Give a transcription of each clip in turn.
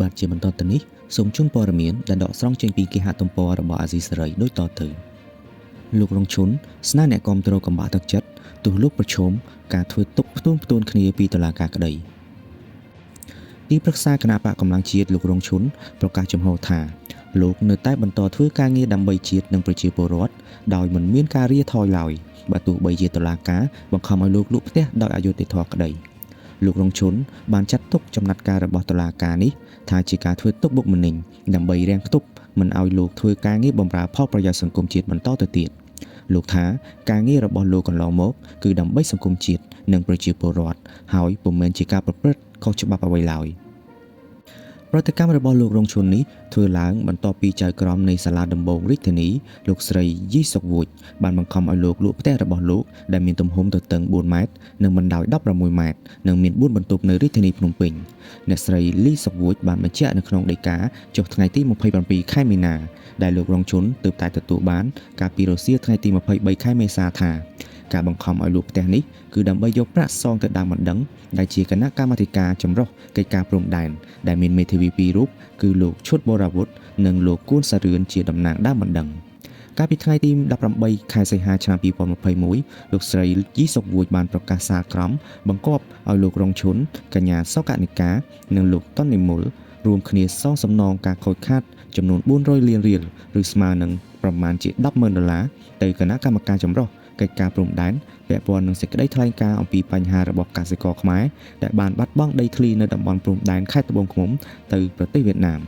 បាទជាបន្តទៅនេះសូមជូនព័ត៌មានដែលដកស្រង់ចេញពីគេហទំព័ររបស់អាស៊ីសេរីដូចតទៅលោករងឈុនស្នើអ្នកគាំទ្រកំបាក់ទឹកចិត្តទោះលោកប្រឈមការធ្វើទុកផ្ទួនគ្នាពីតុលាការក្តីទីប្រឹក្សាគណៈបកកម្លាំងជាតិលោករងឈុនប្រកាសចំហថាលោកនៅតែបន្តធ្វើការងារដើម្បីជាតិនិងប្រជាពលរដ្ឋដោយមិនមានការរាថយឡើយបើទោះបីជាតុលាការបង្ខំឲ្យលោកលក់ផ្ទះដោយអយុត្តិធម៌ក្តីលោករងឈុនបានចាត់ទុកចំណាត់ការរបស់តុលាការនេះថាជាការធ្វើទុកបុកម្នេញដើម្បីរាំងខ្ទប់មិនឲ្យលោកធ្វើការងារបម្រើផលប្រយោជន៍សង្គមជាតិបន្តទៅទៀតលោកថាការងាររបស់លោកកន្លងមកគឺដើម្បីសង្គមជាតិនិងប្រជាពលរដ្ឋហើយពុំមែនជាការប្រព្រឹត្តខុសច្បាប់អ្វីឡើយប្រតិកម្មរបស់លោករងឈុននេះធ្វើឡើងបន្ទាប់ពីចៅក្រមនៃសាលាដំបងរាជធានីលោកស្រីយីសុកវូចបានបង្ខំឲ្យលោកលក់ផ្ទះរបស់លោកដែលមានទំហំទទឹង4ម៉ែត្រនិងបណ្ដោយ16ម៉ែត្រនិងមាន4បន្ទប់នៅរាជធានីភ្នំពេញអ្នកស្រីលីសុកវូចបានបញ្ជាក់នៅក្នុងដីកាចុះថ្ងៃទី27ខែមីនាដែលលោករងឈុនទើបតែទទួលបានកាលពីរសៀលថ្ងៃទី23ខែមេសាថាការបង្ខំឲ្យលក់ផ្ទះនេះគឺដើម្បីយកប្រាក់សងទៅដើមបណ្ដឹងដែលជាគណៈកម្មាធិការចម្រុះកិច្ចការព្រំដែនដែលមានមេធាវី2រូបគឺលោកឈុតបរវុធនិងលោកគួនសារឿនជាតំណាងដើមបណ្ដឹងកាលពីថ្ងៃទី18ខែសីហាឆ្នាំ2021លោកស្រីយីសុកវួយបានប្រកាសសារក្រមបង្គាប់ឲ្យលោករងឈុនកញ្ញាសុកនិកានិងលោកតុននិមលរួមគ្នាសងសំណងការខូចខាតចំនួន400លានរៀលឬស្មើនឹងប្រមាណជា$10,000ទៅគណៈកម្មការចម្រុះកិច្ចការព្រំដែនពាក់ព័ន្ធនឹងសេចក្តីថ្លែងការណ៍អំពីបញ្ហារបស់កសិករខ្មែរដែលបានបាត់បង់ដីធ្លីនៅតំបន់ព្រំដែនខេត្តត្បូងឃ្មុំទៅប្រទេសវៀតណាម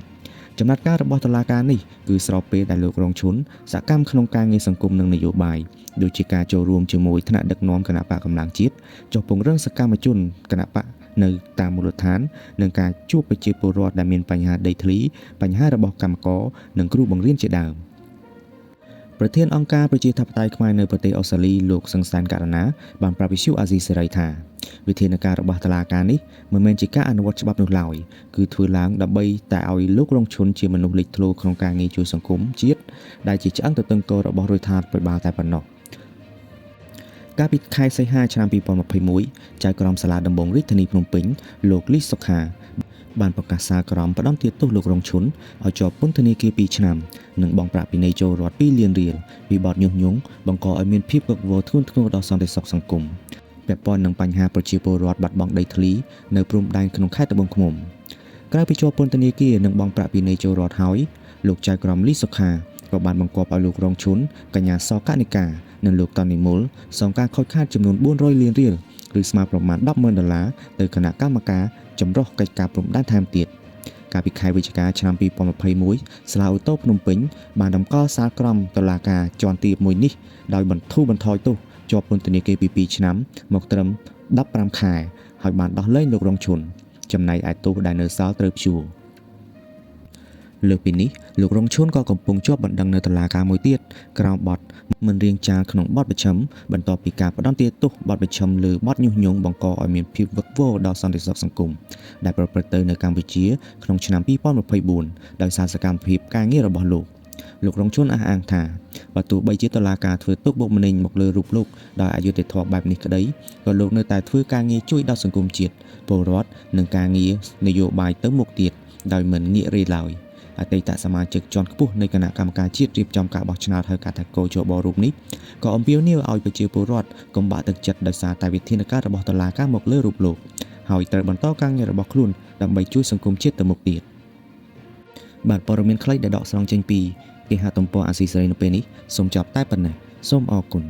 ចំណាត់ការរបស់តុលាការនេះគឺស្របពេលដែលលោករងឈុនសកម្មក្នុងការងារសង្គមនិងនយោបាយដូចជាការចូលរួមជាមួយថ្នាក់ដឹកនាំគណៈបកកម្លាំងជាតិចុះពង្រឹងសកម្មជនគណៈបកនៅតាមមូលដ្ឋាននិងការជួបប្រជាពលរដ្ឋដែលមានបញ្ហាដីធ្លីបញ្ហារបស់កម្មករនិងគ្រូបង្រៀនជាដើមប្រធានអង្គការប្រជាធិបតេយ្យខ្មែរនៅប្រទេសអូស្ត្រាលីលោកសង្សានករណាបានប្រាប់វិទ្យុអាស៊ីសេរីថាវិធានការរបស់តុលាការនេះមិនមែនជាការអនុវត្តច្បាប់នោះឡើយគឺធ្វើឡើងដើម្បីតែឲ្យលោករងឈុនជាមនុស្សលេចធ្លោក្នុងការងារជួយសង្គមជាតិដែលជាឆ្អឹងទទឹងករបស់រដ្ឋាភិបាលតែប៉ុណ្ណោះកាលពីខែសីហាឆ្នាំ2021ចៅក្រមសាលាដំបងរាជធានីភ្នំពេញលោកលីសុខាបានប្រកាសសារក្រមផ្តន្ទាទោសលោករងឈុនឲ្យជាប់ពន្ធនាគារ2ឆ្នាំនិងបង់ប្រាក់ពិន័យចូលរដ្ឋ2លានរៀលពីបទញុះញង់បង្កឲ្យមានភាពវឹកវរធ្ងន់ធ្ងរដល់សន្តិសុខសង្គមពាក់ព័ន្ធនឹងបញ្ហាប្រជាពលរដ្ឋបាត់បង់ដីធ្លីនៅព្រំដែនក្នុងខេត្តត្បូងឃ្មុំក្រៅពីជាប់ពន្ធនាគារនិងបង់ប្រាក់ពិន័យចូលរដ្ឋហើយលោកចៅក្រមលីសុខាក៏បានបង្គាប់ឲ្យលោករងឈុនកញ្ញាសកនិកានិងលោកតននិមលសងការខូចខាតចំនួន400លានរៀលឬស្មើប្រមាណ$10,000ទៅគណៈកម្មការចម្រុះកិច្ចការព្រំដែនថែមទៀតកាលពីខែវិច្ឆិកាឆ្នាំ2021សាលាឧទ្ធរភ្នំពេញបានតម្កល់សាលក្រមតុលាការជាន់ទាបមួយនេះដោយបន្ធូរបន្ថយទោសជាប់ពន្ធនាគារពី2ឆ្នាំមកត្រឹម15ខែហើយបានដោះលែងលោករងឈុនចំណែកឯទោសដែលនៅសល់ត្រូវព្យួរលើពីនេះលោករងឈុនក៏កំពុងជាប់បណ្ដឹងនៅតុលាការមួយទៀតក្រោមបទមិនរៀងចាលក្នុងបទប្រឆាំបន្ទាប់ពីការផ្តន្ទាទោសបទប្រឆាំលើបទញុះញង់បង្កឲ្យមានភាពវឹកវរដល់សន្តិសុខសង្គមដែលប្រព្រឹត្តទៅនៅកម្ពុជាក្នុងឆ្នាំ2024ដោយសារសកម្មភាពការងាររបស់លោករងឈុនអះអាងថាបើទោះបីជាតុលាការធ្វើទុកបុកម្នេញមកលើរូបលោកដោយអយុត្តិធម៌បែបនេះក្តីក៏លោកនៅតែធ្វើការងារជួយដល់សង្គមជាតិពលរដ្ឋនិងការងារនយោបាយទៅមុខទៀតដោយមិនងាករេឡើយអតីតសមាជិកជាន់ខ្ពស់នៃគណៈកម្មការជាតិរៀបចំការបោះឆ្នោតហៅកាត់ថាកោជបរូបនេះក៏អំពាវនាវឲ្យប្រជាពលរដ្ឋកុំបាក់ទឹកចិត្តដោយសារតែវិធានការរបស់តុលាការមកលើរូបលោកហើយត្រូវបន្តការងាររបស់ខ្លួនដើម្បីជួយសង្គមជាតិទៅមុខទៀតបាទព័ត៌មានខ្លីដែលដកស្រង់ចេញពីគេហទំព័រអាស៊ីសេរីនៅពេលនេះសូមចប់តែប៉ុណ្ណេះសូមអរគុណ